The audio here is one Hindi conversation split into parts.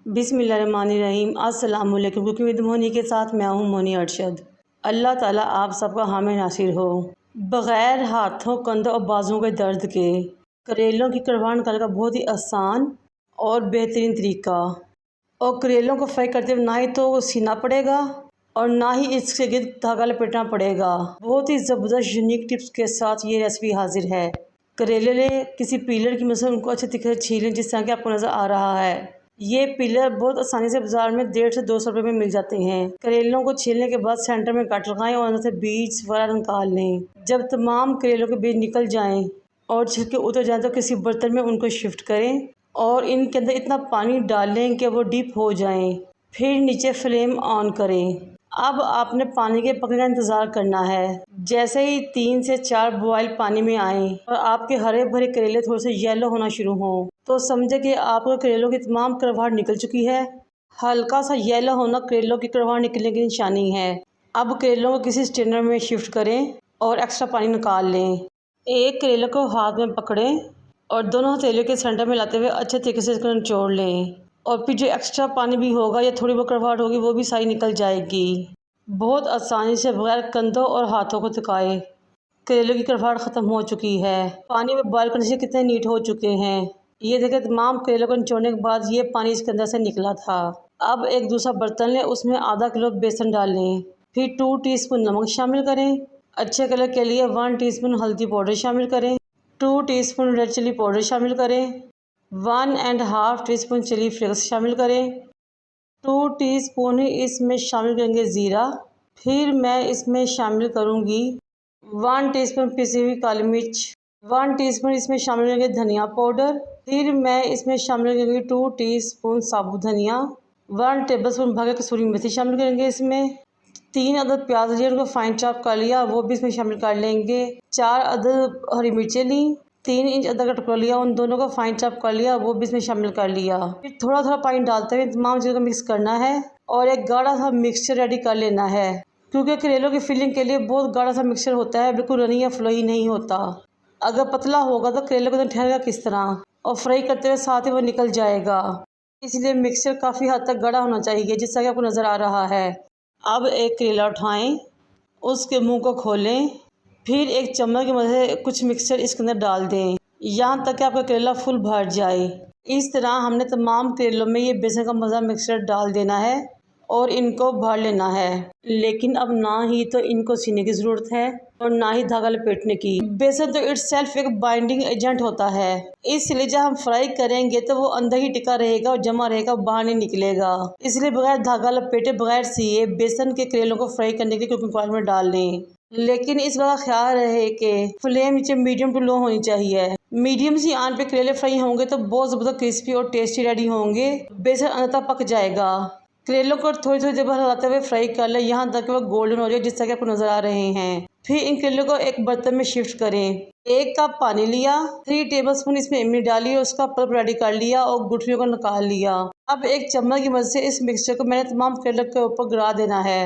बिस्मिल्लाहिर्रहमानिर्रहीम। अस्सलाम वालेकुम। कुकिंग विद मोनी के साथ मैं हूँ मोनी अरशद। अल्लाह ताला आप सबका हामी नासिर हो। बग़ैर हाथों, कंधों और बाजुओं के दर्द के करेलों की कड़वाह निकालने का बहुत ही आसान और बेहतरीन तरीका। और करेलों को फ्राई करते हुए ना ही तो सीना पड़ेगा और ना ही इसके गिर्द धागा लपेटना पड़ेगा। बहुत ही ज़बरदस्त यूनिक टिप्स के साथ ये रेसिपी हाजिर है। करेले लें, किसी पीलर की मदद से उनको अच्छे तरीके से छीलें जिस तरह कि आपको नज़र आ रहा है। ये पीलर बहुत आसानी से बाजार में 150 से 200 रुपये में मिल जाते हैं। करेलों को छीलने के बाद सेंटर में कट लगाएं और अंदर से बीज वगैरह निकाल लें। जब तमाम करेलों के बीज निकल जाएं और छिलके उतर जाएं तो किसी बर्तन में उनको शिफ्ट करें और इनके अंदर इतना पानी डालें कि वो डीप हो जाएं। फिर नीचे फ्लेम ऑन करें। अब आपने पानी के पकने का इंतज़ार करना है। जैसे ही 3 से 4 बॉयल पानी में आए और आपके हरे भरे करेले थोड़े से येलो होना शुरू हों तो समझे कि आपके करेलों की तमाम कड़वाहट निकल चुकी है। हल्का सा येलो होना करेलों की कड़वाहट निकलने की निशानी है। अब करेलों को किसी स्ट्रेनर में शिफ्ट करें और एक्स्ट्रा पानी निकाल लें। एक करेले को हाथ में पकड़ें और दोनों हथेलियों के सेंटर में लाते हुए अच्छे तरीके से इसको निचोड़ लें। और फिर जो एक्स्ट्रा पानी भी होगा या थोड़ी बहुत कड़वाहट होगी वो भी सारी निकल जाएगी। बहुत आसानी से बगैर कंधों और हाथों को थकाए करेले की कड़वाहट ख़त्म हो चुकी है। पानी में बॉयल करने से कितने नीट हो चुके हैं। ये देखें, तमाम करेलों को निचोड़ने के बाद ये पानी इसके अंदर से निकला था। अब एक दूसरा बर्तन लें, उसमें आधा किलो बेसन डाल लें। फिर 2 टीस्पून नमक शामिल करें। अच्छे कलर के लिए 1 टीस्पून हल्दी पाउडर शामिल करें। 2 टीस्पून रेड चिली पाउडर शामिल करें। 1.5 टीस्पून चिली फ्लेक्स शामिल करें। 2 टीस्पून ही इसमें शामिल करेंगे ज़ीरा। फिर मैं इसमें शामिल करूँगी 1 टीस्पून पिसी हुई काली मिर्च। 1 टीस्पून इसमें शामिल करेंगे धनिया पाउडर। फिर मैं इसमें शामिल करेंगे 2 टीस्पून साबुत धनिया। 1 टेबलस्पून भर के कसूरी मेथी शामिल करेंगे। इसमें 3 अदद प्याज लिए, उनको फाइन चॉप कर लिया, वो भी इसमें शामिल कर लेंगे। 4 अदद हरी मिर्चें ली। 3 इंच अदरक का टुकड़ा लिया, उन दोनों को फाइन चॉप कर लिया, वो भी इसमें शामिल कर लिया। फिर थोड़ा थोड़ा पानी डालते हुए तमाम चीज़ों को मिक्स करना है और एक गाढ़ा सा मिक्सचर रेडी कर लेना है। क्योंकि करेलों की फिलिंग के लिए बहुत गाढ़ा सा मिक्सचर होता है, बिल्कुल रनी या फ्लोई नहीं होता। अगर पतला होगा तो करेले को तो ठहरेगा किस तरह और फ्राई करते हुए साथ ही वो निकल जाएगा। इसलिए मिक्सचर काफ़ी हद तक गाढ़ा होना चाहिए जिससे कि आपको नज़र आ रहा है। अब एक करेला उठाएं, उसके मुंह को खोलें, फिर एक चम्मच की मदद से कुछ मिक्सचर इसके अंदर डाल दें यहाँ तक कि आपका करेला फुल भर जाए। इस तरह हमने तमाम करेलों में ये बेसन का मज़ा मिक्सचर डाल देना है और इनको भर लेना है। लेकिन अब ना ही तो इनको सीने की ज़रूरत है और ना ही धागा लपेटने की। बेसन तो इटसेल्फ एक बाइंडिंग एजेंट होता है, इसलिए जब हम फ्राई करेंगे तो वो अंदर ही टिका रहेगा और जमा रहेगा, बाहर नहीं निकलेगा। इसलिए बगैर धागा लपेटे, बगैर सिए बेसन के करेलों को फ्राई करने के कुकिंग ऑयल में डाल लें। लेकिन इस बात का ख्याल रहे कि फ्लेम नीचे मीडियम टू लो होनी चाहिए। मीडियम सी आंच पे करेले फ्राई होंगे तो बहुत ज़बरदस्त क्रिस्पी और टेस्टी रेडी होंगे। बेसन अंदर तक पक जाएगा। करेलों को थोड़ी थोड़ी देर हिलाते हुए फ्राई कर लें यहाँ तक कि वो गोल्डन हो जाए जिस तरह कि आपको नज़र आ रहे हैं। फिर इन करेलों को एक बर्तन में शिफ्ट करें। 1 कप पानी लिया, 3 टेबलस्पून इसमें इमली डाली और उसका पल्प रेडी कर लिया और गुठलियों को निकाल लिया। अब एक चम्मच की मदद से इस मिक्सचर को मैंने तमाम करेलों के ऊपर गिरा देना है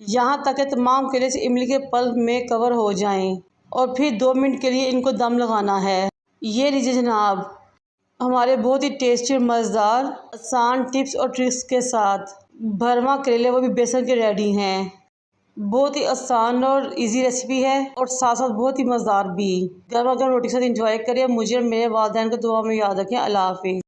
यहाँ तक कि तमाम करेले से इमली के पल्प में कवर हो जाएं। और फिर 2 मिनट के लिए इनको दम लगाना है। ये लीजिए जनाब, हमारे बहुत ही टेस्टी और मज़ेदार आसान टिप्स और ट्रिक्स के साथ भरवा करेले, वो भी बेसन के रेडी हैं। बहुत ही आसान और इजी रेसिपी है और साथ साथ बहुत ही मज़ेदार भी। गर्मा गर्म रोटी के साथ इंजॉय करें। मुझे और मेरे वालिदैन को दुआ में याद रखें। अल्लाह हाफिज़।